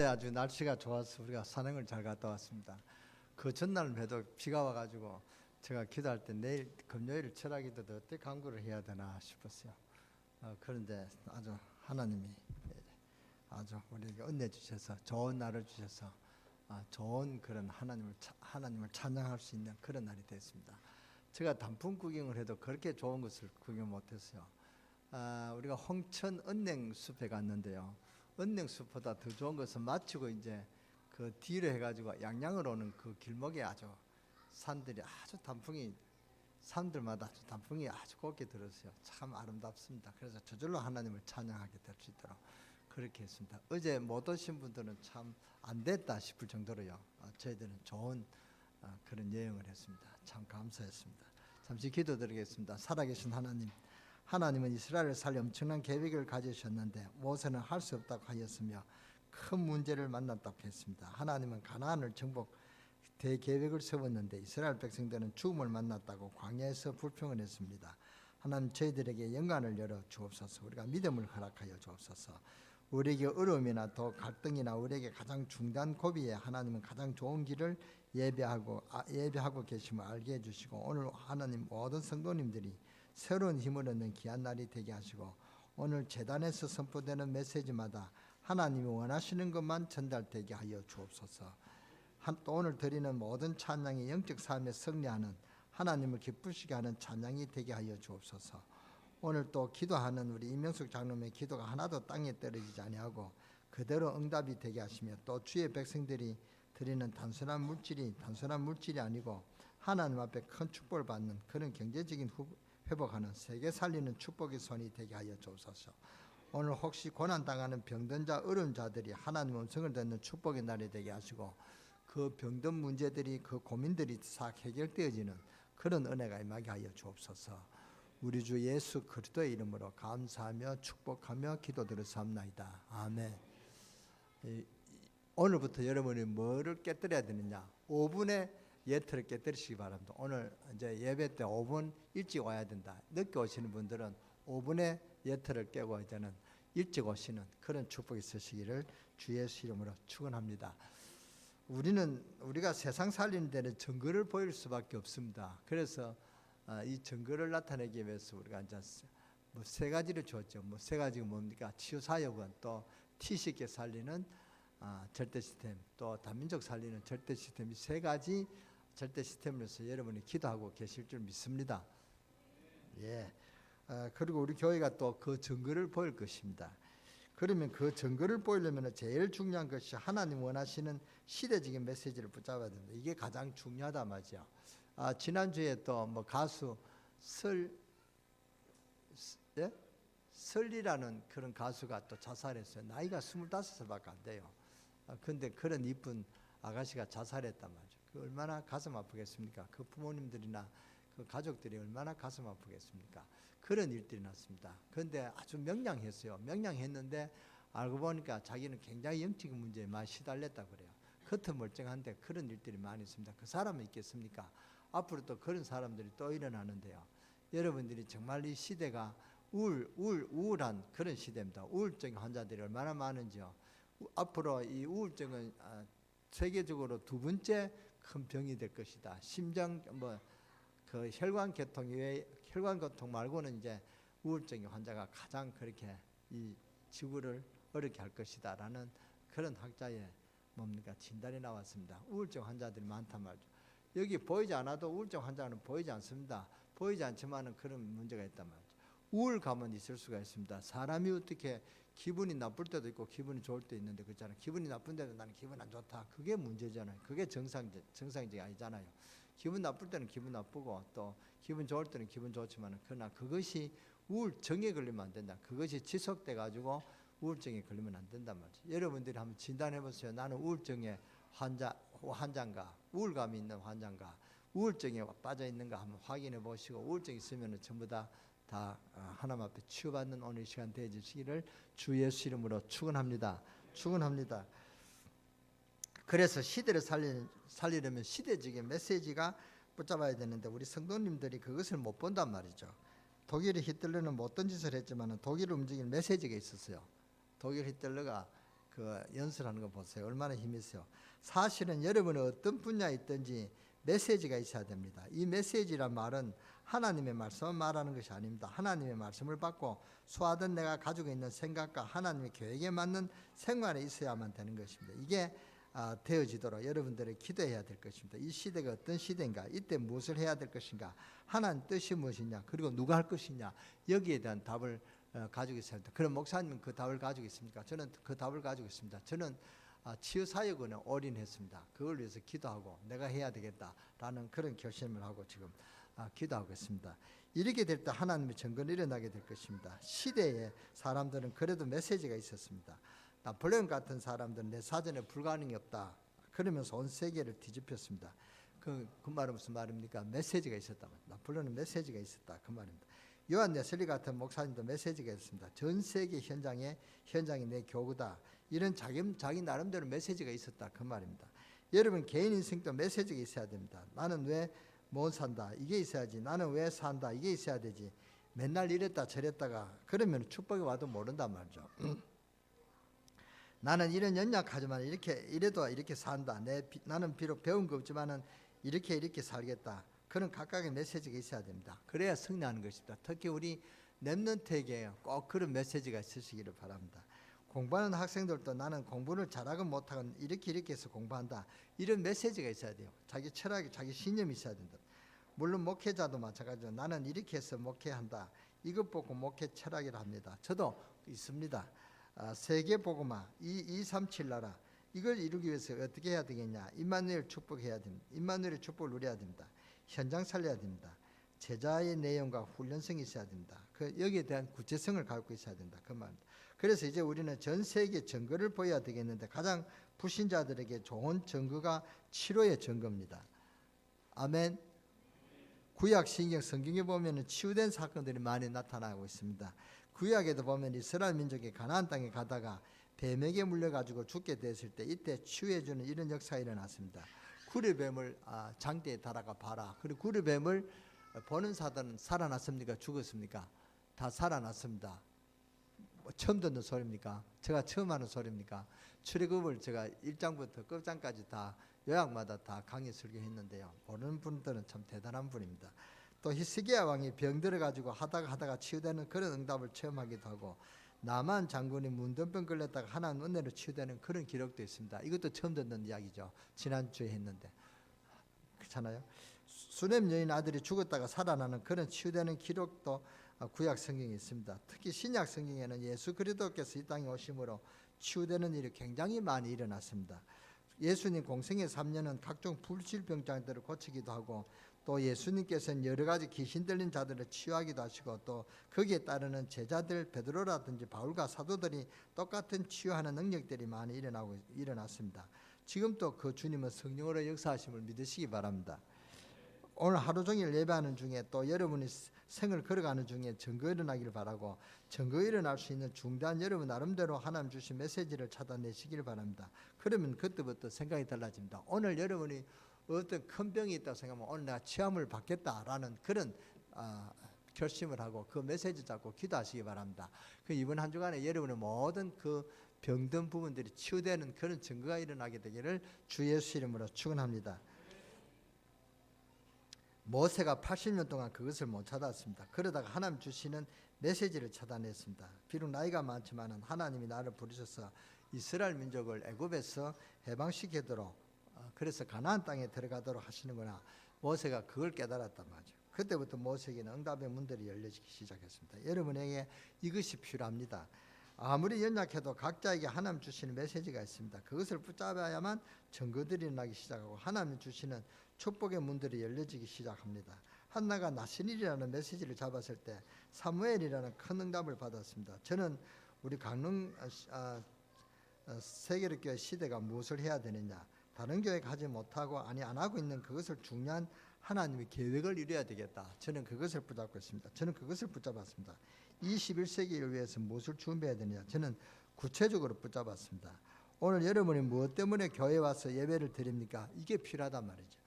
아주 날씨가 좋아서 우리가 산행을 잘 갔다 왔습니다. 그 전날 에도 비가 와가지고 제가 기도할 때 내일 금요일 철학기도도 어떻게 강구를 해야 되나 싶었어요. 그런데 아주 하나님이 아주 우리에게 은혜 주셔서 좋은 날을 주셔서 좋은 그런 하나님을 찬양할 수 있는 그런 날이 됐습니다. 제가 단풍 구경을 해도 그렇게 좋은 것을 구경 못했어요. 우리가 홍천 은행숲에 갔는데요. 은행숲보다 더 좋은 것은 마치고 이제 그 뒤로 해가지고 양양으로 오는 그 길목에 아주 산들이 아주 산들마다 아주 단풍이 아주 곱게 들었어요. 참 아름답습니다. 그래서 저절로 하나님을 찬양하게 될 수 있도록 그렇게 했습니다. 어제 못 오신 분들은 참 안 됐다 싶을 정도로요. 저희들은 좋은 그런 여행을 했습니다. 참 감사했습니다. 잠시 기도드리겠습니다. 살아계신 하나님, 하나님은 이스라엘을 살려 엄청난 계획을 가지셨는데 모세는 할 수 없다고 하였으며 큰 문제를 만났다고 했습니다. 하나님은 가나안을 정복 대계획을 세웠는데 이스라엘 백성들은 죽음을 만났다고 광야에서 불평을 했습니다. 하나님, 저희들에게 영광을 열어 주옵소서. 우리가 믿음을 허락하여 주옵소서. 우리에게 어려움이나 또 갈등이나 우리에게 가장 중대한 고비에 하나님은 가장 좋은 길을 예배하고 계심을 알게 해주시고, 오늘 하나님 모든 성도님들이 새로운 힘을 얻는 귀한 날이 되게 하시고, 오늘 제단에서 선포되는 메시지마다 하나님이 원하시는 것만 전달되게 하여 주옵소서. 또 오늘 드리는 모든 찬양이 영적 삶에 승리하는, 하나님을 기쁘시게 하는 찬양이 되게 하여 주옵소서. 오늘 또 기도하는 우리 이명숙 장로님의 기도가 하나도 땅에 떨어지지 아니하고 그대로 응답이 되게 하시며, 또 주의 백성들이 드리는 단순한 물질이 아니고 하나님 앞에 큰 축복을 받는 그런 경제적인 회복하는 세계 살리는 축복의 손이 되게 하여 주옵소서. 오늘 혹시 고난당하는 병든 자, 어려운 자들이 하나님의 음성을 듣는 축복의 날이 되게 하시고, 그 병든 문제들이, 그 고민들이 싹 해결되어지는 그런 은혜가 임하게 하여 주옵소서. 우리 주 예수 그리스도의 이름으로 감사하며 축복하며 기도드렸사옵나이다. 아멘. 오늘부터 여러분이 뭐를 깨뜨려야 되느냐? 5분의 예틀을 깨뜨리시기 바랍니다. 오늘 이제 예배 때 5분 일찍 와야 된다. 늦게 오시는 분들은 5분의 예틀을 깨고 이제는 일찍 오시는 그런 축복이 있으시기를 주 예수 이름으로 축원합니다. 우리가 세상 살리는 데는 증거를 보일 수밖에 없습니다. 그래서 이 증거를 나타내기 위해서 우리가 이제 세 가지를 줬죠. 세 가지가 뭡니까? 치유 사역은, 또 T-쉽게 살리는 절대 시스템, 또 다민족 살리는 절대 시스템, 이 세 가지 절대 시스템으로서 여러분이 기도하고 계실 줄 믿습니다. 예. 그리고 우리 교회가 또 그 증거를 보일 것입니다. 그러면 그 증거를 보이려면 제일 중요한 것이 하나님 원하시는 시대적인 메시지를 붙잡아야 됩니다. 이게 가장 중요하다 말이죠. 지난주에 또 가수 설리라는 그런 가수가 또 자살했어요. 나이가 25살밖에 안 돼요. 근데 그런 이쁜 아가씨가 자살했단 말이죠. 그 얼마나 가슴 아프겠습니까? 그 부모님들이나 그 가족들이 얼마나 가슴 아프겠습니까? 그런 일들이 났습니다. 그런데 아주 명량했어요. 명량했는데 알고 보니까 자기는 굉장히 영적인 문제에 많이 시달렸다고 그래요. 겉은 멀쩡한데 그런 일들이 많이 있습니다. 그 사람은 있겠습니까? 앞으로 또 그런 사람들이 또 일어나는데요. 여러분들이 정말 이 시대가 우울한 그런 시대입니다. 우울증 환자들이 얼마나 많은지요. 앞으로 이 우울증은 세계적으로 두 번째 큰 병이 될 것이다. 심장 그 혈관계통 말고는 이제 우울증의 환자가 가장 그렇게 이 지구를 어렵게 할 것이다라는 그런 학자의 진단이 나왔습니다. 우울증 환자들이 많단 말이죠. 여기 보이지 않아도 우울증 환자는 보이지 않습니다. 보이지 않지만은 그런 문제가 있단 말이죠. 우울감은 있을 수가 있습니다. 사람이 어떻게 기분이 나쁠 때도 있고 기분이 좋을 때 있는데, 그렇잖아요. 기분이 나쁜데도 나는 기분 안 좋다. 그게 문제잖아요. 그게 정상적이 아니잖아요. 기분 나쁠 때는 기분 나쁘고, 또 기분 좋을 때는 기분 좋지만은, 그러나 그것이 우울증에 걸리면 안 된다. 그것이 지속돼 가지고 우울증에 걸리면 안 된단 말이죠. 여러분들이 한번 진단해 보세요. 나는 우울증의 환자인가, 우울감이 있는 환자인가, 우울증에 빠져 있는가 한번 확인해 보시고, 우울증 있으면 전부 다 하나님 앞에 치유받는 오늘 시간 되어주시기를 주 예수 이름으로 축원합니다. 그래서 시대를 살리려면 시대적인 메시지가 붙잡아야 되는데, 우리 성도님들이 그것을 못 본단 말이죠. 독일의 히틀러는 못된 짓을 했지만 독일을 움직이는 메시지가 있었어요. 독일 히틀러가 그 연설하는 거 보세요. 얼마나 힘이 있어요. 사실은 여러분은 어떤 분야에 있든지 메시지가 있어야 됩니다. 이 메시지란 말은 하나님의 말씀을 말하는 것이 아닙니다. 하나님의 말씀을 받고 소화된 내가 가지고 있는 생각과 하나님의 계획에 맞는 생활에 있어야만 되는 것입니다. 이게 되어지도록 여러분들이 기도해야 될 것입니다. 이 시대가 어떤 시대인가, 이때 무엇을 해야 될 것인가, 하나님 뜻이 무엇이냐, 그리고 누가 할 것이냐, 여기에 대한 답을 가지고 있어야 합니다. 그럼 목사님은 그 답을 가지고 있습니까? 저는 그 답을 가지고 있습니다. 저는 치유사역원에 올인했습니다. 그걸 위해서 기도하고 내가 해야 되겠다라는 그런 결심을 하고 지금 기도하고 있습니다. 이렇게 될 때 하나님의 정권이 일어나게 될 것입니다. 시대에 사람들은 그래도 메시지가 있었습니다. 나폴레옹 같은 사람들은 내 사전에 불가능이 없다 그러면서 온 세계를 뒤집혔습니다. 그 말은 무슨 말입니까? 메시지가 있었다. 나폴레옹은 메시지가 있었다 그 말입니다. 요한 웨슬리 같은 목사님도 메시지가 있습니다. 전 세계 현장이 내 교구다. 이런 자기 나름대로 메시지가 있었다 그 말입니다. 여러분 개인 인생도 메시지가 있어야 됩니다. 나는 왜 못 산다 이게 있어야지. 나는 왜 산다 이게 있어야 되지. 맨날 이랬다 저랬다가 그러면 축복이 와도 모른단 말이죠. 나는 이런 연약하지만 이래도 이렇게 산다. 나는 비록 배운 거 없지만은 이렇게 살겠다. 그런 각각의 메시지가 있어야 됩니다. 그래야 승리하는 것입니다. 특히 우리 렘넌트에게 꼭 그런 메시지가 있으시기를 바랍니다. 공부하는 학생들도 나는 공부를 잘하건 못하건 이렇게 해서 공부한다. 이런 메시지가 있어야 돼요. 자기 철학이 자기 신념이 있어야 된다. 물론 목회자도 마찬가지로 나는 이렇게 해서 목회한다. 이것 보고 목회 철학이라 합니다. 저도 있습니다. 세계복음화 237 나라 이걸 이루기 위해서 어떻게 해야 되겠냐. 임마누엘 축복해야 됩니다. 임마누엘의 축복을 누려야 됩니다. 현장 살려야 됩니다. 제자의 내용과 훈련성이 있어야 됩니다. 여기에 대한 구체성을 갖고 있어야 된다 그 말입니다. 그래서 이제 우리는 전 세계 증거를 보여야 되겠는데 가장 불신자들에게 좋은 증거가 치료의 증거입니다. 아멘. 구약 신경 성경에 보면은 치유된 사건들이 많이 나타나고 있습니다. 구약에도 보면 이스라엘 민족이 가나안 땅에 가다가 뱀에게 물려가지고 죽게 됐을 때 이때 치유해주는 이런 역사가 일어났습니다. 구리뱀을 장대에 달아가 봐라. 그리고 구리뱀을 보는 사람은 살아났습니까? 죽었습니까? 다 살아났습니다. 처음 듣는 소리입니까? 제가 처음 하는 소리입니까? 출애굽을 제가 1장부터 끝장까지 다 요약마다 다 강의 설교했는데요. 보는 분들은 참 대단한 분입니다. 또 히스기야 왕이 병들어 가지고 하다가 치유되는 그런 응답을 체험하기도 하고 나만 장군이 문둥병 걸렸다가 하나님 은혜로 치유되는 그런 기록도 있습니다. 이것도 처음 듣는 이야기죠. 지난주에 했는데 그렇잖아요. 수넴 여인 아들이 죽었다가 살아나는 그런 치유되는 기록도 구약 성경에 있습니다. 특히 신약 성경에는 예수 그리스도께서 이 땅에 오심으로 치유되는 일이 굉장히 많이 일어났습니다. 예수님 공생의 3년은 각종 불질병자들을 고치기도 하고 또 예수님께서는 여러 가지 귀신 들린 자들을 치유하기도 하시고 또 거기에 따르는 제자들 베드로라든지 바울과 사도들이 똑같은 치유하는 능력들이 많이 일어났습니다. 지금 또 그 주님은 성령으로 역사하심을 믿으시기 바랍니다. 오늘 하루 종일 예배하는 중에 또 여러분이 생을 걸어가는 중에 증거 일어나기를 바라고 증거 일어날 수 있는 중대한 여러분 나름대로 하나님 주신 메시지를 찾아내시길 바랍니다. 그러면 그때부터 생각이 달라집니다. 오늘 여러분이 어떤 큰 병이 있다고 생각하면 오늘 내가 치유함을 받겠다라는 그런 결심을 하고 그 메시지 잡고 기도하시기 바랍니다. 그 이번 한 주간에 여러분의 모든 그 병든 부분들이 치유되는 그런 증거가 일어나게 되기를 주 예수 이름으로 축원합니다. 모세가 80년 동안 그것을 못 찾았습니다. 그러다가 하나님 주시는 메시지를 찾아냈습니다. 비록 나이가 많지만 하나님이 나를 부르셔서 이스라엘 민족을 애굽에서 해방시키도록 그래서 가나안 땅에 들어가도록 하시는구나. 모세가 그걸 깨달았단 말이죠. 그때부터 모세에게는 응답의 문들이 열려지기 시작했습니다. 여러분에게 이것이 필요합니다. 아무리 연약해도 각자에게 하나님 주시는 메시지가 있습니다. 그것을 붙잡아야만 증거들이 나기 시작하고 하나님 주시는 축복의 문들이 열려지기 시작합니다. 한나가 나신일이라는 메시지를 잡았을 때 사무엘이라는 큰 응답을 받았습니다. 저는 우리 강릉 세계력교회 시대가 무엇을 해야 되느냐, 다른 교회가 하지 못하고 안 하고 있는 그것을 중요한 하나님의 계획을 이루어야 되겠다. 저는 그것을 붙잡고 있습니다. 저는 그것을 붙잡았습니다. 21세기를 위해서 무엇을 준비해야 되느냐, 저는 구체적으로 붙잡았습니다. 오늘 여러분이 무엇 때문에 교회에 와서 예배를 드립니까? 이게 필요하단 말이죠.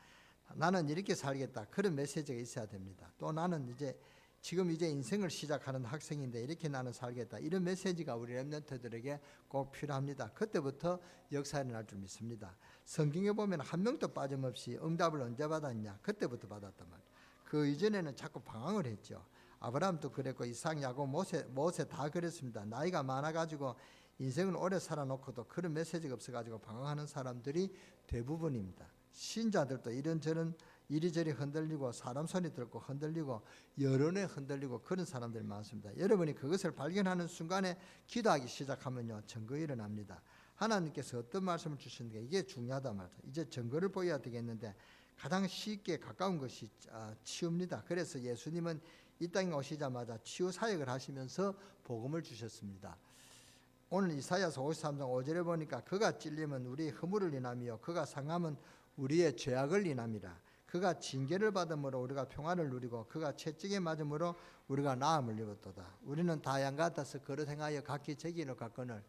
나는 이렇게 살겠다. 그런 메시지가 있어야 됩니다. 또 나는 이제 지금 이제 인생을 시작하는 학생인데 이렇게 나는 살겠다. 이런 메시지가 우리 렘넌트들에게 꼭 필요합니다. 그때부터 역사가 일어날 줄 믿습니다. 성경에 보면 한 명도 빠짐없이 응답을 언제 받았냐? 그때부터 받았단 말이에요. 그 이전에는 자꾸 방황을 했죠. 아브라함도 그랬고 이삭, 야곱, 모세 다 그랬습니다. 나이가 많아가지고 인생을 오래 살아놓고도 그런 메시지가 없어가지고 방황하는 사람들이 대부분입니다. 신자들도 이런저런 이리저리 흔들리고 사람 소리 듣고 흔들리고 여론에 흔들리고 그런 사람들이 많습니다. 여러분이 그것을 발견하는 순간에 기도하기 시작하면요, 증거 일어납니다. 하나님께서 어떤 말씀을 주시는가, 이게 중요하다 말이죠. 이제 증거를 보여야 되겠는데 가장 쉽게 가까운 것이 치유입니다. 그래서 예수님은 이 땅에 오시자마자 치유 사역을 하시면서 복음을 주셨습니다. 오늘 이사야서 53장 5절에 보니까 그가 찔림은 우리 허물을 인하며 그가 상함은 우리의 죄악을 인함이라. 그가 징계를 받음으로 우리가 평안을 누리고 그가 채찍에 맞음으로 우리가 나음을 입었도다. 우리는 다 양 같아서 그릇 행하여 각기 책임을 갖거늘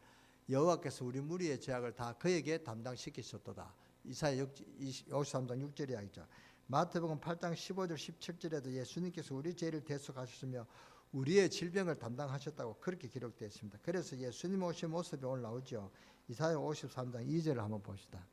여호와께서 우리 무리의 죄악을 다 그에게 담당시키셨도다. 이사야 53장 6절에 하죠. 마태복음 8장 15절 17절에도 예수님께서 우리 죄를 대속하셨으며 우리의 질병을 담당하셨다고 그렇게 기록되어 있습니다. 그래서 예수님 오신 모습이 오늘 나오죠. 이사야 53장 2절을 한번 봅시다.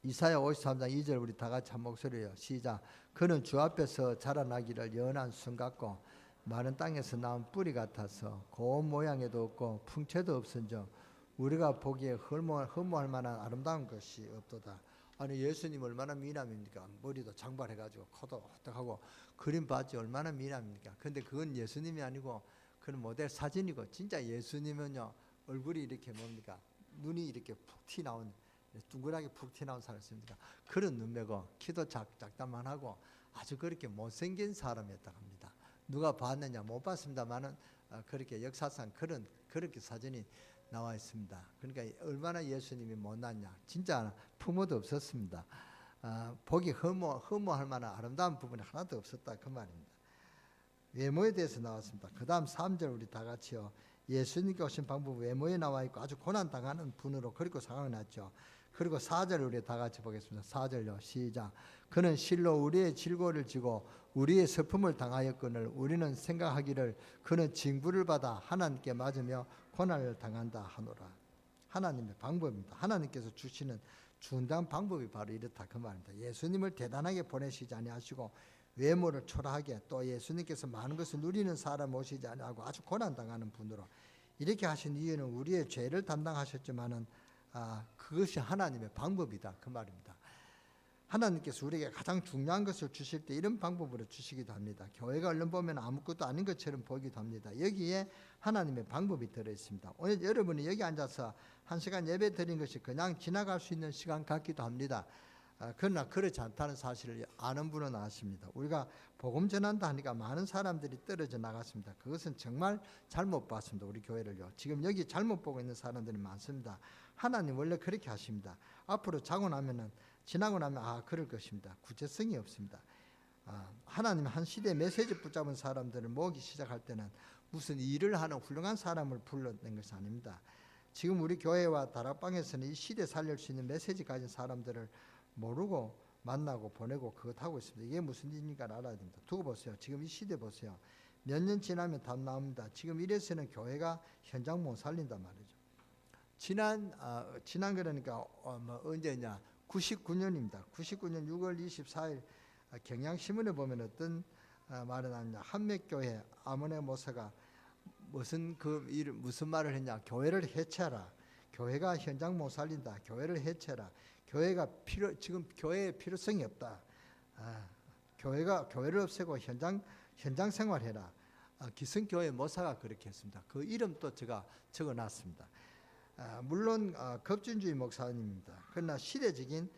이사야 53장 2절 우리 다 같이 한 목소리요. 시작. 그는 주 앞에서 자라나기를 연한 순 같고 마른 땅에서 나온 뿌리 같아서 고운 모양에도 없고 풍채도 없은즉 우리가 보기에 허무할 만한 아름다운 것이 없도다. 아니 예수님 얼마나 미남입니까? 머리도 장발해가지고 코도 호떡하고 그림 봤지 얼마나 미남입니까? 근데 그건 예수님이 아니고 그건 모델 사진이고 진짜 예수님은요 얼굴이 이렇게 뭡니까? 눈이 이렇게 푹 튀나온 둥그랗게 푹 튀나온 사람이었습니다. 그런 눈매고 키도 작다만 하고 아주 그렇게 못생긴 사람이었다고 합니다. 누가 봤느냐 못 봤습니다만은 그렇게 역사상 그렇게 사진이 나와 있습니다. 그러니까 얼마나 예수님이 못났냐. 진짜 부모도 없었습니다. 보기 허무할 만한 아름다운 부분이 하나도 없었다 그 말입니다. 외모에 대해서 나왔습니다. 그 다음 3절 우리 다 같이요. 예수님께 오신 방법 외모에 나와 있고 아주 고난당하는 분으로 그리고 상황이 났죠. 그리고 4절 우리 다 같이 보겠습니다. 4절요. 시작. 그는 실로 우리의 질고를 지고 우리의 슬픔을 당하였거늘 우리는 생각하기를 그는 징벌을 받아 하나님께 맞으며 고난을 당한다 하노라. 하나님의 방법입니다. 하나님께서 주시는 중단 방법이 바로 이렇다 그 말입니다. 예수님을 대단하게 보내시지 아니하시고 외모를 초라하게 또 예수님께서 많은 것을 누리는 사람 오시지 아니하고 아주 고난당하는 분으로 이렇게 하신 이유는 우리의 죄를 담당하셨지만은 그것이 하나님의 방법이다 그 말입니다. 하나님께서 우리에게 가장 중요한 것을 주실 때 이런 방법으로 주시기도 합니다. 교회가 얼른 보면 아무것도 아닌 것처럼 보기도 합니다. 여기에 하나님의 방법이 들어있습니다. 오늘 여러분이 여기 앉아서 1시간 예배 드린 것이 그냥 지나갈 수 있는 시간 같기도 합니다. 그러나 그렇지 않다는 사실을 아는 분은 아십니다. 우리가 복음 전한다 하니까 많은 사람들이 떨어져 나갔습니다. 그것은 정말 잘못 봤습니다. 우리 교회를요. 지금 여기 잘못 보고 있는 사람들이 많습니다. 하나님 원래 그렇게 하십니다. 앞으로 지나고 나면 그럴 것입니다. 구체성이 없습니다. 하나님 한 시대에 메시지 붙잡은 사람들을 모으기 시작할 때는 무슨 일을 하는 훌륭한 사람을 불러낸 것이 아닙니다. 지금 우리 교회와 다락방에서는 이 시대 살릴 수 있는 메시지 가진 사람들을 모르고 만나고 보내고 그것 하고 있습니다. 이게 무슨 일인가 알아야 됩니다. 두고 보세요. 지금 이 시대 보세요. 몇 년 지나면 답 나옵니다. 지금 이래서는 교회가 현장 못 살린단 말이죠. 지난 그러니까 언제냐? 99년입니다. 99년 6월 24일 경향신문에 보면 어떤 말을 하냐? 한맥교회 아모네 모사가 무슨 말을 했냐? 교회를 해체하라. 교회가 현장 못 살린다. 교회를 해체하라. 지금 교회의 필요성이 없다. 교회를 없애고 현장 생활해라. 기성교회 모사가 그렇게 했습니다. 그 이름도 제가 적어놨습니다. 물론 급진주의 목사님입니다. 그러나 시대적인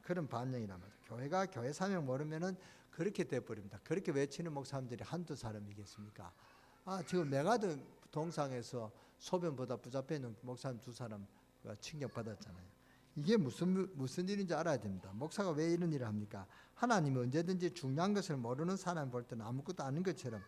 그런 반영이란 말이죠. 교회가 교회 사명 모르면은 그렇게 돼버립니다. 그렇게 외치는 목사님들이 한두 사람이겠습니까? 지금 메가드 동상에서 소변보다 붙잡혀 있는 목사님 2사람 칭격받았잖아요. 이게 무슨 일인지 알아야 됩니다. 목사가 왜 이런 일을 합니까? 하나님이 언제든지 중요한 것을 모르는 사람 볼 때는 아무것도 아닌 것처럼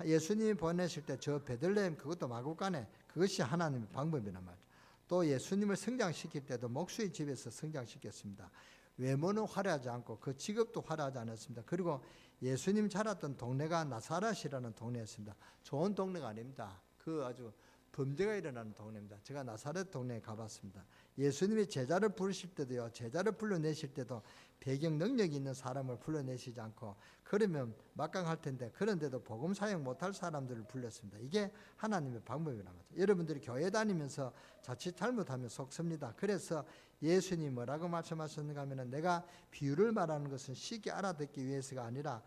예수님이 보내실 때 저 베들레헴 그것도 마구간에 그것이 하나님의 방법이란 말이죠. 또 예수님을 성장시킬 때도 목수의 집에서 성장시켰습니다. 외모는 화려하지 않고 그 직업도 화려하지 않았습니다. 그리고 예수님 자랐던 동네가 나사렛이라는 동네였습니다. 좋은 동네가 아닙니다. 그 아주 범죄가 일어나는 동네입니다. 제가 나사렛 동네에 가봤습니다. 예수님이 제자를 부르실 때도요, 제자를 불러내실 때도 배경 능력이 있는 사람을 불러내시지 않고, 그러면 막강할 텐데 그런데도 복음 사역 못할 사람들을 불렀습니다. 이게 하나님의 방법이란 말이죠. 여러분들이 교회 다니면서 자칫 잘못하면 속습니다. 그래서 예수님이 뭐라고 말씀하셨는가 하면, 내가 비유를 말하는 것은 쉽게 알아듣기 위해서가 아니라,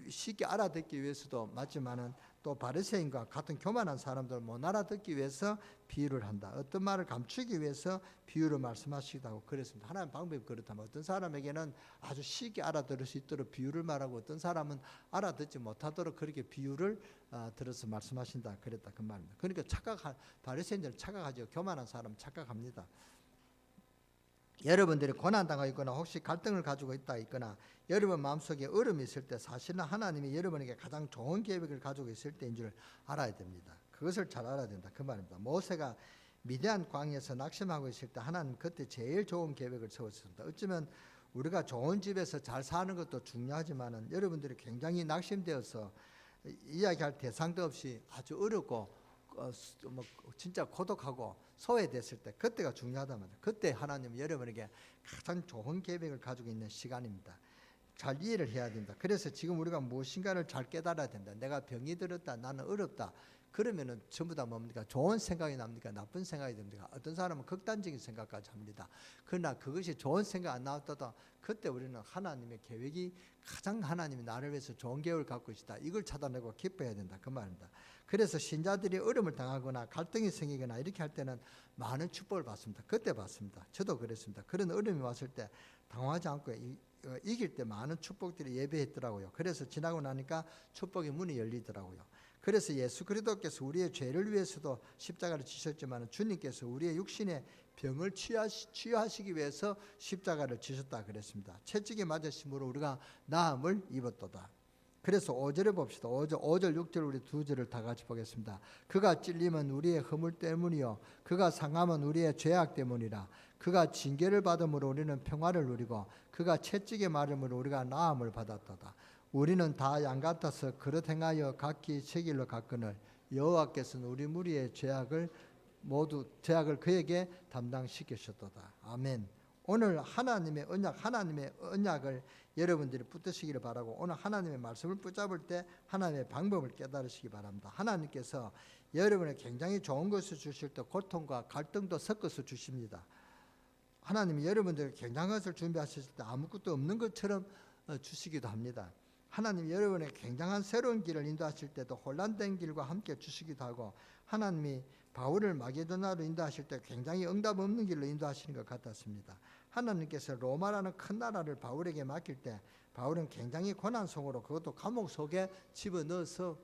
쉽게 알아듣기 위해서도 맞지만은 또 바리새인과 같은 교만한 사람들 못 알아듣기 위해서 비유를 한다. 어떤 말을 감추기 위해서 비유를 말씀하시기도 하고 그랬습니다. 하나님 방법이 그렇다면 어떤 사람에게는 아주 쉽게 알아들을 수 있도록 비유를 말하고, 어떤 사람은 알아듣지 못하도록 그렇게 비유를 들어서 말씀하신다. 그랬다 그 말입니다. 그러니까 바리새인들은 착각하죠. 교만한 사람은 착각합니다. 여러분들이 고난당하고 있거나 혹시 갈등을 가지고 있거나 여러분 마음속에 어려움이 있을 때, 사실은 하나님이 여러분에게 가장 좋은 계획을 가지고 있을 때인 줄 알아야 됩니다. 그것을 잘 알아야 된다 그 말입니다. 모세가 미디안 광야에서 낙심하고 있을 때 하나님 그때 제일 좋은 계획을 세웠습니다. 어쩌면 우리가 좋은 집에서 잘 사는 것도 중요하지만은 여러분들이 굉장히 낙심되어서 이야기할 대상도 없이 아주 어렵고 진짜 고독하고 소외됐을 때, 그때가 중요하단 말이에요. 그때 하나님은 여러분에게 가장 좋은 계획을 가지고 있는 시간입니다. 잘 이해를 해야 된다. 그래서 지금 우리가 무엇인가를 잘 깨달아야 된다. 내가 병이 들었다, 나는 어렵다, 그러면은 전부 다 뭡니까? 좋은 생각이 납니까? 나쁜 생각이 듭니까? 어떤 사람은 극단적인 생각까지 합니다. 그러나 그것이 좋은 생각 안 나왔다도 그때 우리는 하나님의 계획이 가장, 하나님이 나를 위해서 좋은 계획을 갖고 있다, 이걸 찾아내고 기뻐해야 된다 그 말입니다. 그래서 신자들이 어려움을 당하거나 갈등이 생기거나 이렇게 할 때는 많은 축복을 받습니다. 그때 받습니다. 저도 그랬습니다. 그런 어려움이 왔을 때 당황하지 않고 이길 때 많은 축복들이 예배했더라고요. 그래서 지나고 나니까 축복의 문이 열리더라고요. 그래서 예수 그리스도께서 우리의 죄를 위해서도 십자가를 지셨지만, 주님께서 우리의 육신의 병을 치유하시기 위해서 십자가를 지셨다 그랬습니다. 채찍에 맞으심으로 우리가 나음을 입었도다. 그래서 5절에 봅시다. 5절, 6절 우리 두 절을 다 같이 보겠습니다. 그가 찔림은 우리의 허물 때문이요 그가 상함은 우리의 죄악 때문이라. 그가 징계를 받음으로 우리는 평화를 누리고 그가 채찍에 맞음으로 우리가 나음을 받았도다. 우리는 다 양 같아서 그릇 행하여 각기 제 길로 갔거늘 여호와께서는 우리 무리의 죄악을 그에게 담당시키셨도다. 아멘. 오늘 하나님의 언약을 여러분들이 붙드시기를 바라고, 오늘 하나님의 말씀을 붙잡을 때 하나님의 방법을 깨달으시기 바랍니다. 하나님께서 여러분에게 굉장히 좋은 것을 주실 때 고통과 갈등도 섞어서 주십니다. 하나님이 여러분들에게 굉장한 것을 준비하셨을 때 아무것도 없는 것처럼 주시기도 합니다. 하나님이 여러분에게 굉장한 새로운 길을 인도하실 때도 혼란된 길과 함께 주시기도 하고, 하나님이 바울을 마게도나로 인도하실 때 굉장히 응답 없는 길로 인도하시는 것 같았습니다. 하나님께서 로마라는 큰 나라를 바울에게 맡길 때 바울은 굉장히 고난 속으로, 그것도 감옥 속에 집어넣어서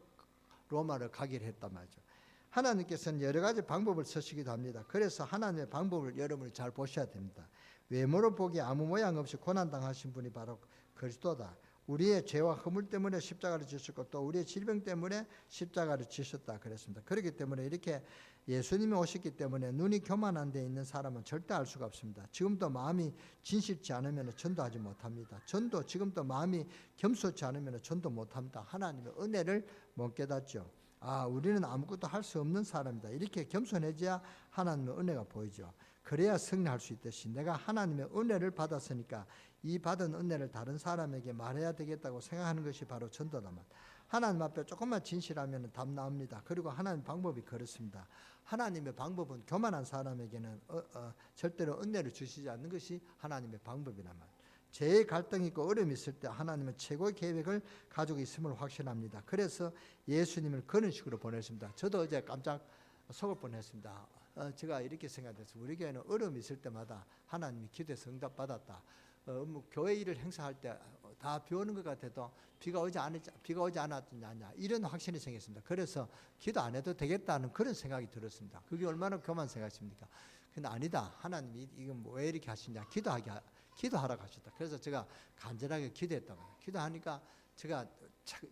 로마를 가기를 했단 말이죠. 하나님께서는 여러 가지 방법을 쓰시기도 합니다. 그래서 하나님의 방법을 여러분이 잘 보셔야 됩니다. 외모로 보기에 아무 모양 없이 고난당하신 분이 바로 그리스도다. 우리의 죄와 허물 때문에 십자가를 지셨고 또 우리의 질병 때문에 십자가를 지셨다 그랬습니다. 그렇기 때문에 이렇게 예수님이 오셨기 때문에 눈이 교만한 데 있는 사람은 절대 알 수가 없습니다. 지금도 마음이 진실치 않으면 전도하지 못합니다. 지금도 마음이 겸손치 않으면 전도 못합니다. 하나님의 은혜를 못 깨닫죠. 우리는 아무것도 할 수 없는 사람이다. 이렇게 겸손해져야 하나님의 은혜가 보이죠. 그래야 승리할 수 있듯이 내가 하나님의 은혜를 받았으니까 이 받은 은혜를 다른 사람에게 말해야 되겠다고 생각하는 것이 바로 전도다만, 하나님 앞에 조금만 진실하면 답 나옵니다. 그리고 하나님 방법이 그렇습니다. 하나님의 방법은 교만한 사람에게는 절대로 은혜를 주시지 않는 것이 하나님의 방법이란 말. 죄의 갈등이 있고 어려움이 있을 때 하나님은 최고의 계획을 가지고 있음을 확신합니다. 그래서 예수님을 그런 식으로 보냈습니다. 저도 어제 깜짝 속을 뻔했습니다. 제가 이렇게 생각했어요. 우리 교회는 어려움이 있을 때마다 하나님이 기도해서 응답받았다. 교회 일을 행사할 때 다 비 오는 것 같아도 비가 오지 않았느냐 이런 확신이 생겼습니다. 그래서 기도 안 해도 되겠다는 그런 생각이 들었습니다. 그게 얼마나 교만 생각이십니까? 근데 아니다. 하나님이 이건 왜 이렇게 하시냐? 기도하라고 하셨다. 그래서 제가 간절하게 기도했다고. 기도하니까 제가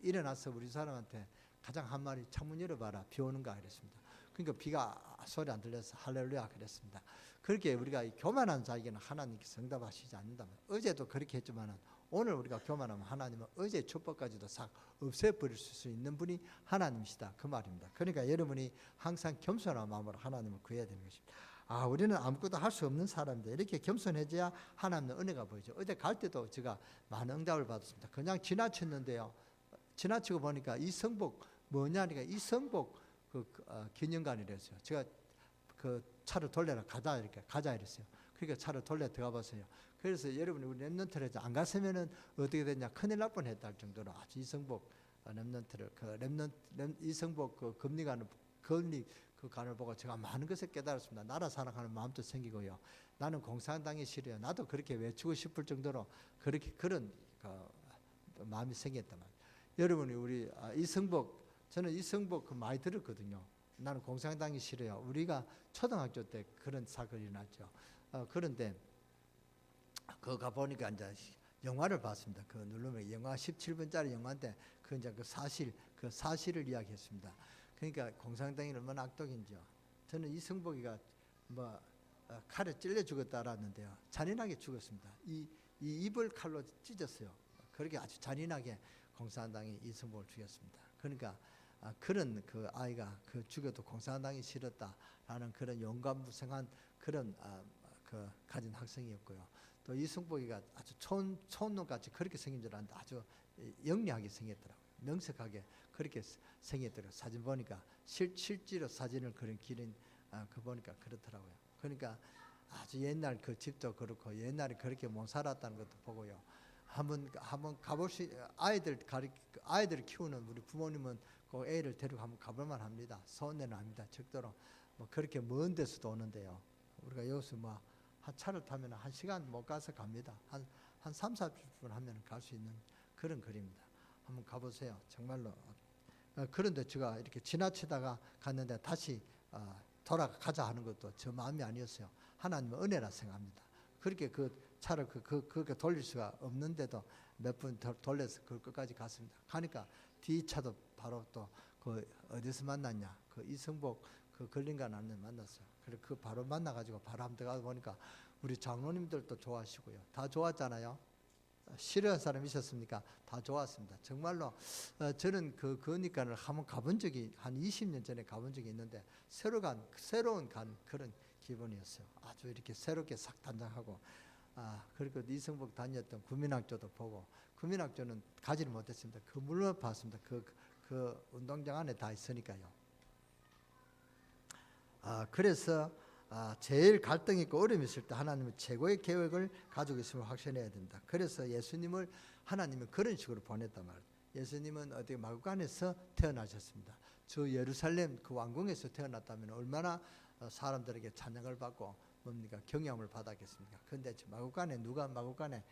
일어나서 우리 사람한테 가장 한 말이 창문 열어봐라. 비 오는가 이랬습니다. 그러니까 비가 소리 안 들려서 할렐루야 그랬습니다. 그렇게 우리가 교만한 자에게는 하나님께서 응답하시지 않는다면, 어제도 그렇게 했지만은 오늘 우리가 교만하면 하나님은 어제 축복까지도 싹 없애버릴 수 있는 분이 하나님이시다, 그 말입니다. 그러니까 여러분이 항상 겸손한 마음으로 하나님을 구해야 되는 것입니다. 우리는 아무것도 할 수 없는 사람인데 이렇게 겸손해져야 하나님의 은혜가 보이죠. 어제 갈 때도 제가 많은 응답을 받았습니다. 그냥 지나쳤는데요, 지나치고 보니까 이성복 뭐냐니까 이성복 기념관이랬어요. 제가 그 차를 돌려라 가자 이렇게 가자 이랬어요. 그러니까 차를 돌려 들어가 봤어요. 그래서 여러분이 우리 랩런트를 안 갔으면은 어떻게 됐냐, 큰일 날 뻔했다 할 정도로 아주 이성복 랩런트를 이성복 금리 그 간을 보고 제가 많은 것을 깨달았습니다. 나라 사랑하는 마음도 생기고요. 나는 공산당이 싫어요. 나도 그렇게 외치고 싶을 정도로 그런 마음이 생겼단 말이에요. 여러분이 우리 저는 이성복 많이 들었거든요. 나는 공산당이 싫어요. 우리가 초등학교 때 그런 사건이 났죠. 그런데 가 보니까 이제 영화를 봤습니다. 그 누르면 영화 17분짜리 영화인데 그 사실을 이야기했습니다. 그러니까 공산당이 얼마나 악독인지요. 저는 이성복이가 칼에 찔려 죽었다 알았는데요, 잔인하게 죽었습니다. 이 입을 칼로 찢었어요. 그렇게 아주 잔인하게 공산당이 이성복을 죽였습니다. 그러니까 그런 그 아이가 죽여도 공산당이 싫었다라는 그런 용감무성한 그런 가진 학생이었고요. 또 이성복이가 아주 촌놈같이 그렇게 생긴 줄 알았는데 아주 영리하게 생겼더라고요. 명석하게 그렇게 생겼더라고요. 사진 보니까 실제로 사진을 기린 보니까 그렇더라고요. 그러니까 아주 옛날 그 집도 그렇고 옛날에 그렇게 못 살았다는 것도 보고요. 한번 가볼 수, 아이들을 키우는 우리 부모님은 그 애를 데리고 한번 가볼만 합니다. 서운해는 합니다. 적도로 그렇게 먼 데서도 오는데요. 우리가 여기서 한 차를 타면 1시간 못 가서 갑니다. 한 30-40분 하면 갈 수 있는 그런 거리입니다. 한번 가보세요. 정말로. 그런데 제가 이렇게 지나치다가 갔는데 다시 돌아가자 하는 것도 저 마음이 아니었어요. 하나님의 은혜라 생각합니다. 그렇게 그 차를 그렇게 돌릴 수가 없는데도 몇 분 돌려서 그 끝까지 갔습니다. 가니까 뒤 차도 바로 또 어디서 만났냐, 이성복 걸린가 나는 만났어요. 그래 바로 만나가지고 바로 한번 들어가 보니까 우리 장로님들도 좋아하시고요. 다 좋았잖아요. 싫어하는 사람 있었습니까? 다 좋았습니다. 정말로 저는 그니까를 한번 가본 적이 한 20년 전에 가본 적이 있는데 새로운 그런 기분이었어요. 아주 이렇게 새롭게 싹 단장하고 그리고 이성복 다녔던 구민학교도 보고, 구민학교는 가지를 못했습니다. 물론 봤습니다. 그 운동장 안에 다 있으니까요. 그래서 제일 갈등 있고 어려움이 있을 때 하나님은 최고의 계획을 가지고 있음을 확신해야 됩니다. 그래서 하나님은 그런 식으로 보냈단 말이에요. 예수님은 어디 마구간에서 태어나셨습니다. 저 예루살렘 그 왕궁에서 태어났다면 얼마나 사람들에게 찬양을 받고 경외함을 받았겠습니까? 그런데 누가 마구간에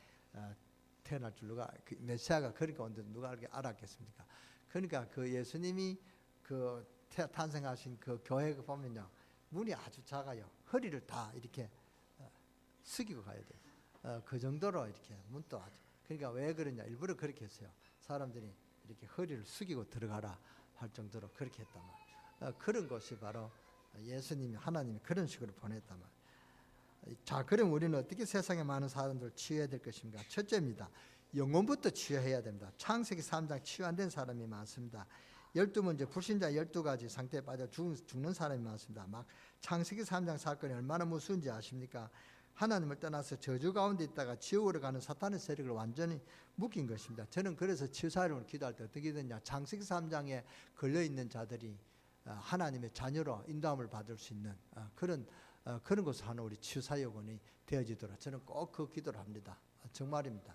태어날 줄 메시아가 그렇게 온데 누가 알았겠습니까? 그러니까 예수님이 탄생하신 교회 보면요, 문이 아주 작아요. 허리를 다 이렇게 숙이고 가야 돼요. 그 정도로 이렇게 문도 아주. 그러니까 왜 그러냐, 일부러 그렇게 했어요. 사람들이 이렇게 허리를 숙이고 들어가라 할 정도로 그렇게 했단 말이에요. 그런 것이 바로 하나님이 그런 식으로 보냈단 말이에요. 자, 그럼 우리는 어떻게 세상에 많은 사람들을 치유해야 될 것인가? 첫째입니다. 영혼부터 치유해야 됩니다. 창세기 3장 치유 안 된 사람이 많습니다. 12문제 불신자 12가지 상태에 빠져 죽는 사람이 많습니다. 창세기 3장 사건이 얼마나 무서운지 아십니까? 하나님을 떠나서 저주 가운데 있다가 지옥으로 가는 사탄의 세력을 완전히 묶인 것입니다. 저는 그래서 치유사역을 기도할 때 어떻게 되냐, 창세기 3장에 걸려있는 자들이 하나님의 자녀로 인도함을 받을 수 있는 그런 것을 하는 우리 치유사역원이 되어지도록 저는 꼭 그 기도를 합니다. 정말입니다.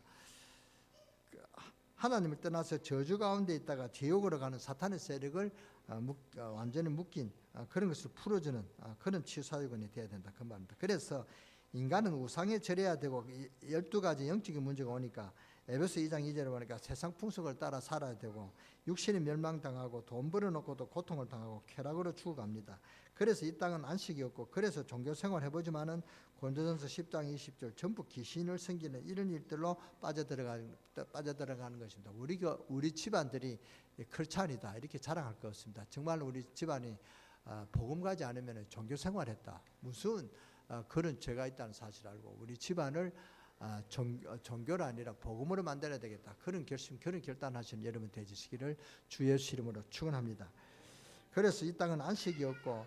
하나님을 떠나서 저주 가운데 있다가 지옥으로 가는 사탄의 세력을 완전히 묶인 그런 것을 풀어주는 그런 치유사역원이 되어야 된다, 그 말입니다. 그래서 인간은 우상에 절해야 되고 12가지 영적인 문제가 오니까 에베소 2장 2절에 보니까 세상 풍속을 따라 살아야 되고 육신이 멸망당하고 돈 벌어놓고도 고통을 당하고 쾌락으로 죽어갑니다. 그래서 이 땅은 안식이 없고, 그래서 종교생활 해보지만은 고린도전서 10장 20절 전부 귀신을 섬기는 이런 일들로 빠져들어가는 것입니다. 우리 집안들이 크리스찬이다 이렇게 자랑할 것 없습니다. 정말 우리 집안이 복음 가지 않으면 종교 생활했다. 무슨 그런 죄가 있다는 사실을 알고 우리 집안을 종교가 아니라 복음으로 만들어야 되겠다. 그런 결심, 그런 결단하시는 여러분 되시기를 주 예수 이름으로 축원합니다. 그래서 이 땅은 안식이 없고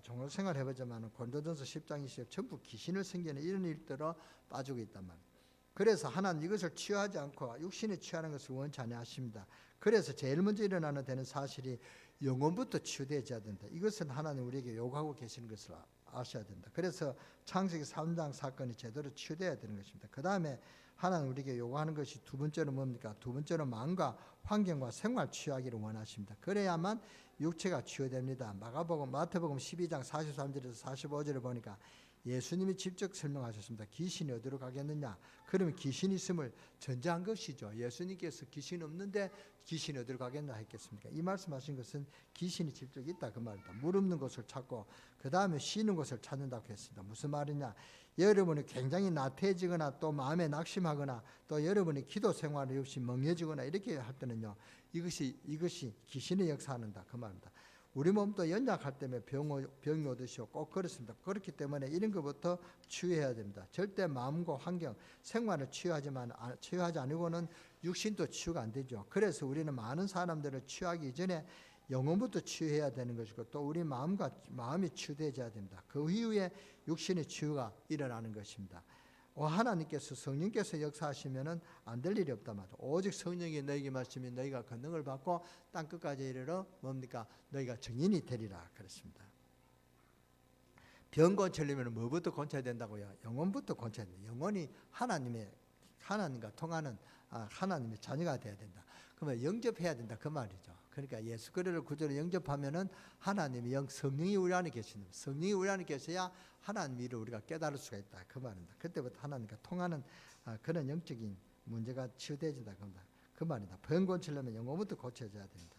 종교 생활 해보자면 고린도전서 10장 20절 전부 귀신을 섬기는 이런 일들로 빠지고 있단 말이에요. 그래서 하나님 이것을 취하지 않고 육신에 취하는 것을 원치 아니하십니다. 그래서 제일 먼저 일어나는 되는 사실이 영혼부터 치유되어야 된다. 이것은 하나님 우리에게 요구하고 계시는 것을 아셔야 된다. 그래서 창세기 3장 사건이 제대로 치유되어야 되는 것입니다. 그 다음에 하나님 우리에게 요구하는 것이 두 번째는 뭡니까? 두 번째는 마음과 환경과 생활 치유하기를 원하십니다. 그래야만 육체가 치유됩니다. 마태복음 12장 43절에서 45절을 보니까 예수님이 직접 설명하셨습니다. 귀신이 어디로 가겠느냐? 그러면 귀신이 있음을 전제한 것이죠. 예수님께서 귀신 없는데 귀신이 어디로 가겠나 했겠습니까? 이 말씀하신 것은 귀신이 직접 있다 그 말입니다. 물 없는 곳을 찾고 그 다음에 쉬는 곳을 찾는다고 했습니다. 무슨 말이냐? 여러분이 굉장히 나태해지거나 또 마음에 낙심하거나 또 여러분이 기도 생활이 없이 멍해지거나 이렇게 할 때는요, 이것이 귀신의 역사한다 그 말입니다. 우리 몸도 연약할 때문에 병이 오듯이요 꼭 그렇습니다. 그렇기 때문에 이런 것부터 치유해야 됩니다. 절대 마음과 환경, 생활을 치유하지 않고는 육신도 치유가 안 되죠. 그래서 우리는 많은 사람들을 치유하기 전에 영혼부터 치유해야 되는 것이고 또 우리 마음이 치유되어야 됩니다. 그 이후에 육신의 치유가 일어나는 것입니다. 하나님께서 성령께서 역사하시면은 안 될 일이 없단 말이죠. 오직 성령이 너에게 말씀이 너희가 권능을 받고 땅 끝까지 이르러 뭡니까? 너희가 증인이 되리라 그랬습니다. 병 고치려면 뭐부터 고쳐야 된다고요? 영혼부터 고쳐야 된다. 영혼이 하나님과 통하는 하나님의 자녀가 되어야 된다. 그러면 영접해야 된다 그 말이죠. 그러니까 예수 그리스도를 구주로 영접하면은 하나님의 성령이 우리 안에 계시는, 성령이 우리 안에 계셔야 하나님 일을 우리가 깨달을 수가 있다 그 말입니다. 그때부터 하나님과 통하는 그런 영적인 문제가 치유되어진다 그 말이다. 병 고치려면 영혼부터 고쳐져야 된다.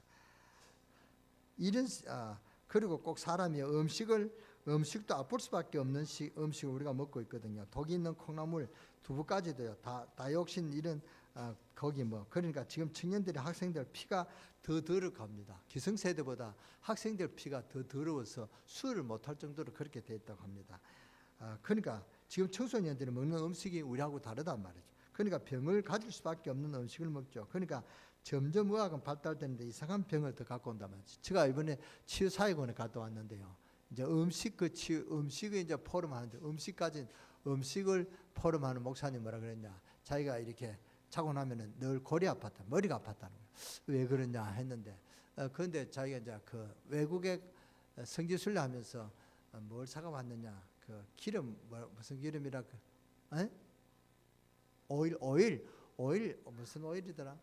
이런 그리고 꼭 사람이 음식도 아플 수밖에 없는 음식을 우리가 먹고 있거든요. 독이 있는 콩나물, 두부까지도요. 다이옥신 이런 거기 그러니까 지금 청년들이 학생들 피가 더 더러갑니다. 기성세대보다 학생들 피가 더 더러워서 수혈을 못할 정도로 그렇게 돼 있다고 합니다. 그러니까 지금 청소년들이 먹는 음식이 우리하고 다르단 말이죠. 그러니까 병을 가질 수밖에 없는 음식을 먹죠. 그러니까 점점 의학은 발달되는데 이상한 병을 더 갖고 온단 말이죠. 제가 이번에 치유사회원에 갔다 왔는데요. 이제 음식을 이제 포럼하는데 음식을 포럼하는 목사님 뭐라 그랬냐? 자기가 이렇게 자고 나면은 늘 골이 아팠다, 머리가 아팠다는 거예요. 왜 그러냐 했는데, 그런데 자기가 이제 그 외국에 성지순례 하면서 뭘 사가 왔느냐? 그 기름 무슨 기름이라 오일 무슨 오일이더라?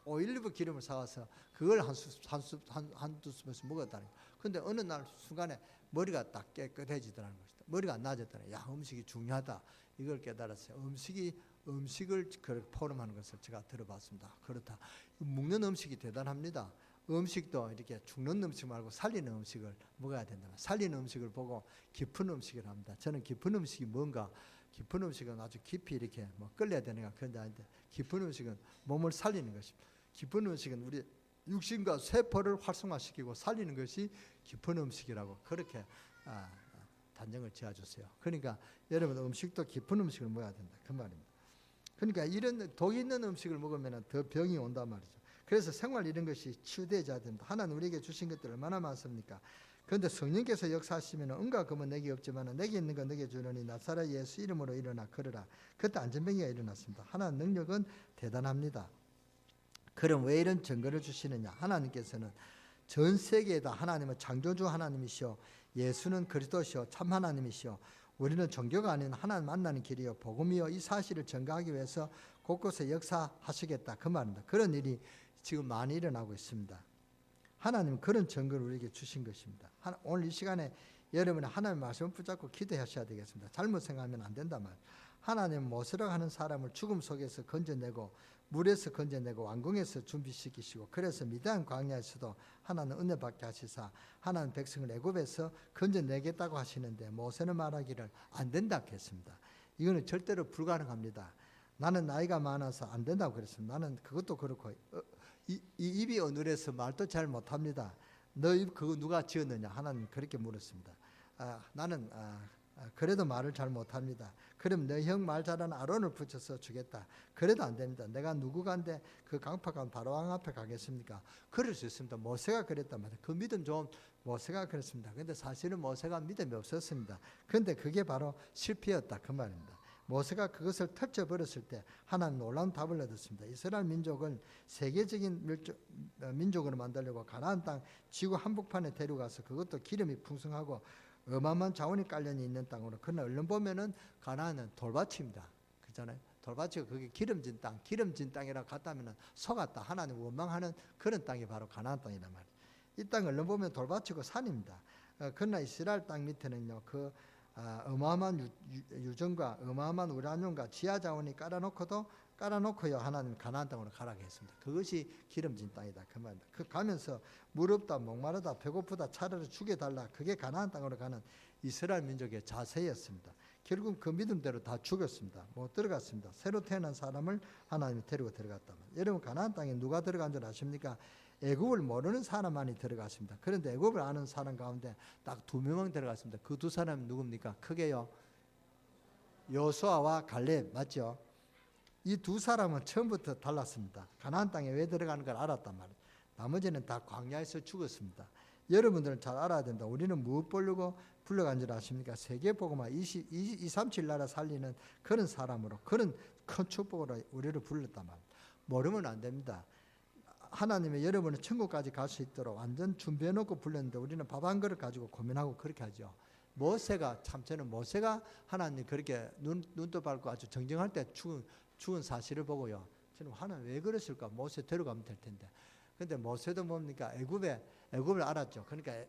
올리브 기름을 사와서 그걸 한두 스푼씩 먹었다는 거예요. 근데 어느 날 순간에 머리가 딱 깨끗해지더라는 것이다. 머리가 안 나아졌더라. 야, 음식이 중요하다. 이걸 깨달았어요. 음식을 그렇게 포럼하는 것을 제가 들어봤습니다. 그렇다. 먹는 음식이 대단합니다. 음식도 이렇게 죽는 음식 말고 살리는 음식을 먹어야 된다. 살리는 음식을 보고 깊은 음식을 합니다. 저는 깊은 음식이 뭔가, 깊은 음식은 아주 깊이 이렇게 끌려야 되는가 그런 데 아닌데, 깊은 음식은 몸을 살리는 것입니다. 깊은 음식은 우리 육신과 세포를 활성화시키고 살리는 것이 깊은 음식이라고 그렇게 단정을 지어주세요. 그러니까 여러분 음식도 깊은 음식을 먹어야 된다 그 말입니다. 그러니까 이런 독이 있는 음식을 먹으면 더 병이 온단 말이죠. 그래서 생활 이런 것이 치유되어야 된다. 하나님 우리에게 주신 것들 얼마나 많습니까? 그런데 성령께서 역사하시면 은과 금은 내게 없지만 내게 있는 건 내게 주노니 나사렛 예수 이름으로 일어나 걸으라. 그때 안전병이가 일어났습니다. 하나님 능력은 대단합니다. 그럼 왜 이런 증거를 주시느냐? 하나님께서는 전 세계에다 하나님은 창조주 하나님이시오, 예수는 그리스도시오, 참 하나님이시오, 우리는 종교가 아닌 하나님 만나는 길이요 복음이요, 이 사실을 증거하기 위해서 곳곳에 역사하시겠다 그 말입니다. 그런 일이 지금 많이 일어나고 있습니다. 하나님은 그런 증거를 우리에게 주신 것입니다. 오늘 이 시간에 여러분이 하나님의 말씀을 붙잡고 기도하셔야 되겠습니다. 잘못 생각하면 안 된단 말이에요. 하나님은 모세라고 하는 사람을 죽음 속에서 건져내고 물에서 건져내고 왕궁에서 준비시키시고, 그래서 미디안 광야에서도 하나님 은혜 받게 하시사 하나님 백성을 애굽에서 건져내겠다고 하시는데 모세는 말하기를 안 된다 했습니다. 이거는 절대로 불가능합니다. 나는 나이가 많아서 안 된다고 그랬습니다. 나는 그것도 그렇고 이 입이 어눌해서 말도 잘 못합니다. 너 입 그거 누가 지었느냐? 하나님 그렇게 물었습니다. 나는 그래도 말을 잘 못합니다. 그럼 너 형 말 잘하는 아론을 붙여서 주겠다. 그래도 안 됩니다. 내가 누구간데 그 강팍한 바로왕 앞에 가겠습니까? 그럴 수 있습니다. 모세가 그랬단 말이에요. 그 믿음 좋은 모세가 그랬습니다. 근데 사실은 모세가 믿음이 없었습니다. 근데 그게 바로 실패였다 그 말입니다. 모세가 그것을 터쳐버렸을 때 하나님 놀라운 답을 얻었습니다. 이스라엘 민족을 세계적인 민족으로 만들려고 가나안 땅 지구 한복판에 데려가서 그것도 기름이 풍성하고 어마어마한 자원이 깔려져 있는 땅으로. 그러나 얼른 보면은 가나안은 돌밭입니다. 그렇잖아요. 돌밭이고 그게 기름진 땅, 기름진 땅이라 갔다면은 속았다. 하나님 원망하는 그런 땅이 바로 가나안 땅이란 말이에요. 이 땅 얼른 보면 돌밭이고 산입니다. 그러나 이스라엘 땅 밑에는요, 그 어마어마한 유전과 어마어마한 우라늄과 지하 자원이 깔아놓고요 하나님 가나안 땅으로 가라고 했습니다. 그것이 기름진 땅이다 그 말입니다. 그 가면서 무렵다 목마르다 배고프다 차라리 죽여달라. 그게 가나안 땅으로 가는 이스라엘 민족의 자세였습니다. 결국 그 믿음대로 다 죽였습니다. 못 들어갔습니다. 새로 태어난 사람을 하나님이 데리고 들어갔다. 여러분 가나안 땅에 누가 들어간 줄 아십니까? 애굽을 모르는 사람만이 들어갔습니다. 그런데 애굽을 아는 사람 가운데 딱 2명만 들어갔습니다. 그 2사람은 누굽니까? 크게요, 여호수아와 갈렙 맞죠? 이 2사람은 처음부터 달랐습니다. 가나안 땅에 왜 들어가는 걸 알았단 말이에요. 나머지는 다 광야에서 죽었습니다. 여러분들은 잘 알아야 된다. 우리는 무엇 보려고 불러간 줄 아십니까? 세계복음화 237 나라 살리는 그런 사람으로, 그런 큰 축복으로 우리를 불렀단 말이에요. 모르면 안 됩니다. 하나님의 여러분은 천국까지 갈 수 있도록 완전 준비해놓고 불렀는데 우리는 밥 한 그릇 가지고 고민하고 그렇게 하죠. 모세가 저는 모세가 하나님 그렇게 눈도 밟고 아주 정정할 때 죽은 사실을 보고요, 저는 하나님 왜 그러실까? 모세 데려가면 될 텐데. 근데 모세도 뭡니까? 애굽을 알았죠. 그러니까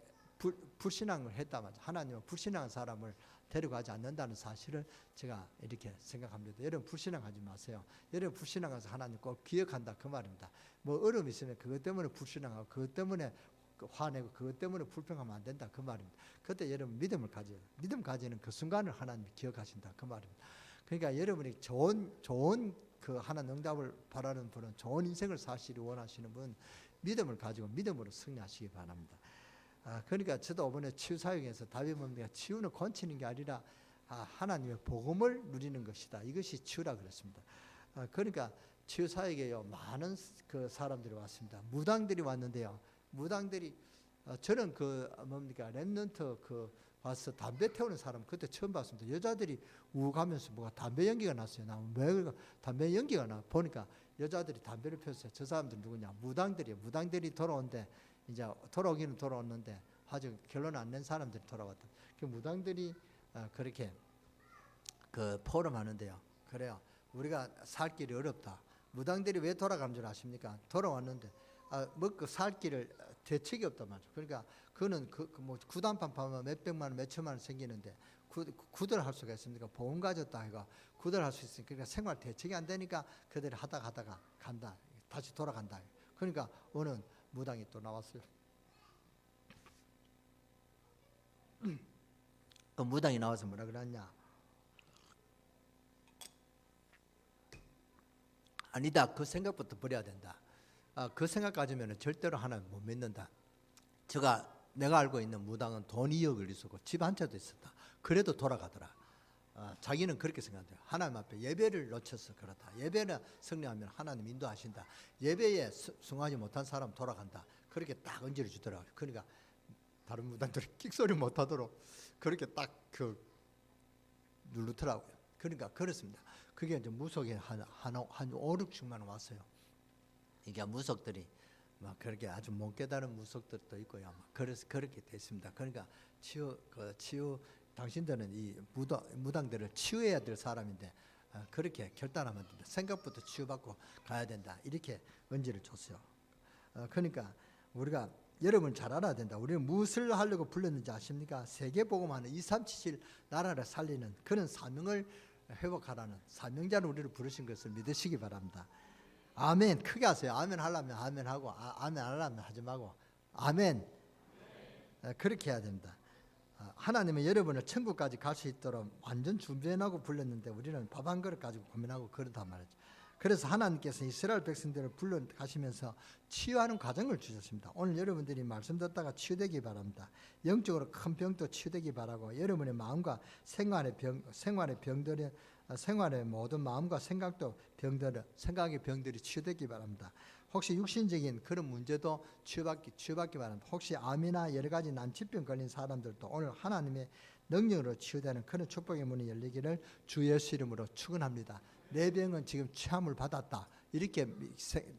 불신앙을 했단 말이죠. 하나님은 불신앙한 사람을 데려가지 않는다는 사실을 제가 이렇게 생각합니다. 여러분 불신앙하지 마세요. 여러분 불신앙해서 하나님 꼭 기억한다 그 말입니다. 뭐 어려움 있으면 그것 때문에 불신앙하고 그것 때문에 화내고 그것 때문에 불평하면 안 된다 그 말입니다. 그때 여러분 믿음을 가져요. 믿음 가지는 그 순간을 하나님이 기억하신다 그 말입니다. 그러니까 여러분이 좋은 그 하나님 응답을 바라는 분은, 좋은 인생을 사시기 원하시는 분, 믿음을 가지고 믿음으로 승리하시기 바랍니다. 그러니까 저도 이번에 치유 사역에서 답이 뭡니까? 치유는 건치는 게 아니라 하나님의 복음을 누리는 것이다. 이것이 치유라 그랬습니다. 그러니까 치유 사역에요 많은 그 사람들이 왔습니다. 무당들이 왔는데요. 무당들이 저는 그 뭡니까? 랩런트 그 와서 담배 태우는 사람 그때 처음 봤습니다. 여자들이 우가면서 뭐가 담배 연기가 났어요. 나 왜 담배 연기가 나? 보니까 여자들이 담배를 피웠어요. 저 사람들은 누구냐? 무당들이에요. 무당들이 돌아온데 이제 돌아오기는 돌아왔는데 아직 결론 안 낸 사람들이 돌아왔다. 그 무당들이 그렇게 그 포럼하는데요. 그래요. 우리가 살 길이 어렵다. 무당들이 왜 돌아가는 줄 아십니까? 돌아왔는데 먹고 살 길을 대책이 없단 말이죠. 그러니까 그는 뭐 구단판 파면 몇백만 원, 몇천만 원 생기는데 구들할 수가 있습니까? 보험 가졌다 해가 구들할 수 있으니까, 그러니까 생활 대책이 안 되니까 그들이 하다가 간다. 다시 돌아간다. 그러니까 어느 무당이 또 나왔어요. 그 무당이 나와서 뭐라 그랬냐? 아니다. 그 생각부터 버려야 된다. 그 생각 가지면 절대로 하나님 못 믿는다. 내가 알고 있는 무당은 돈 2억을 있었고 집 한 채도 있었다. 그래도 돌아가더라. 자기는 그렇게 생각해요. 하나님 앞에 예배를 놓쳐서 그렇다. 예배는 승리하면 하나님 인도하신다. 예배에 승하지 못한 사람 돌아간다. 그렇게 딱 언지를 주더라고요. 그러니까 다른 무당들이 끽소리 못하도록 그렇게 딱 누르더라고요. 그러니까 그렇습니다. 그게 이제 무속이 한 5, 6층만 원 왔어요. 이게 무속들이 막 그렇게 아주 못 깨달은 무속들도 있고요. 그래서 그렇게 됐습니다. 그러니까 치유 당신들은 이 무당들을 치유해야 될 사람인데 그렇게 결단하면 된다. 생각부터 치유받고 가야 된다. 이렇게 언지를 줬어요. 그러니까 우리가 여러분 잘 알아야 된다. 우리는 무엇을 하려고 불렀는지 아십니까? 세계복음하는 2377 나라를 살리는 그런 사명을 회복하라는 사명자는 우리를 부르신 것을 믿으시기 바랍니다. 아멘. 크게 하세요. 아멘 하려면 아멘 하고 아멘 안 하려면 하지 말고 아멘. 그렇게 해야 됩니다. 하나님은 여러분을 천국까지 갈 수 있도록 완전 준비해놓고 불렀는데 우리는 밥 한 그릇 가지고 고민하고 그렇단 말이죠. 그래서 하나님께서 이스라엘 백성들을 불러 가시면서 치유하는 과정을 주셨습니다. 오늘 여러분들이 말씀 듣다가 치유되기 바랍니다. 영적으로 큰 병도 치유되기 바라고, 여러분의 마음과 생활의 병들이, 생활의 모든 마음과 생각의 병들이 치유되기 바랍니다. 혹시 육신적인 그런 문제도 치유받기 바랍니다. 혹시 암이나 여러 가지 난치병 걸린 사람들도 오늘 하나님의 능력으로 치유되는 그런 축복의 문이 열리기를 주 예수 이름으로 축원합니다. 내 병은 지금 치유함을 받았다, 이렇게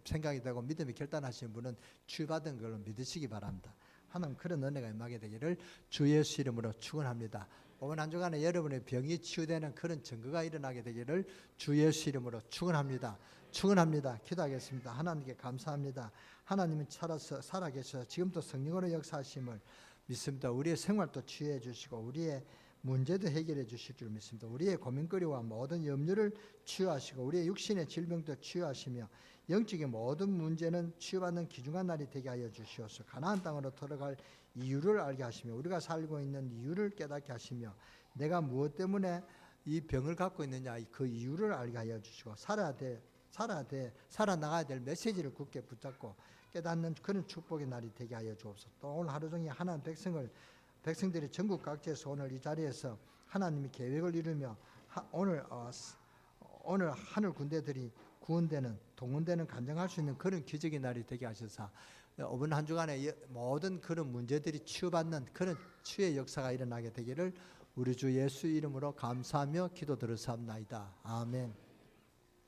생각이 되고 믿음이 결단하시는 분은 치유받은 걸로 믿으시기 바랍니다. 하나님 그런 은혜가 임하게 되기를 주 예수 이름으로 축원합니다. 오늘 한 주간에 여러분의 병이 치유되는 그런 증거가 일어나게 되기를 주 예수 이름으로 축원합니다. 축원합니다. 기도하겠습니다. 하나님께 감사합니다. 하나님은 살아계셔서 지금도 성령으로 역사하심을 믿습니다. 우리의 생활도 치유해 주시고 우리의 문제도 해결해 주실 줄 믿습니다. 우리의 고민거리와 모든 염려를 치유하시고 우리의 육신의 질병도 치유하시며 영적인 모든 문제는 치유받는 귀중한 날이 되게 하여 주시옵소서. 가나안 땅으로 들어갈 이유를 알게 하시며 우리가 살고 있는 이유를 깨닫게 하시며 내가 무엇 때문에 이 병을 갖고 있느냐 그 이유를 알게 하여 주시고 살아나가야 될 메시지를 굳게 붙잡고 깨닫는 그런 축복의 날이 되게 하여 주옵소서. 또 오늘 하루 종일 하나님 백성들이 전국 각지에서 오늘 이 자리에서 하나님의 계획을 이루며 오늘 하늘 군대들이 구원되는 동원되는 간증할 수 있는 그런 기적의 날이 되게 하셔서 이번 한 주간에 모든 그런 문제들이 치유받는 그런 치유의 역사가 일어나게 되기를 우리 주 예수 이름으로 감사하며 기도드렸사옵나이다. 아멘.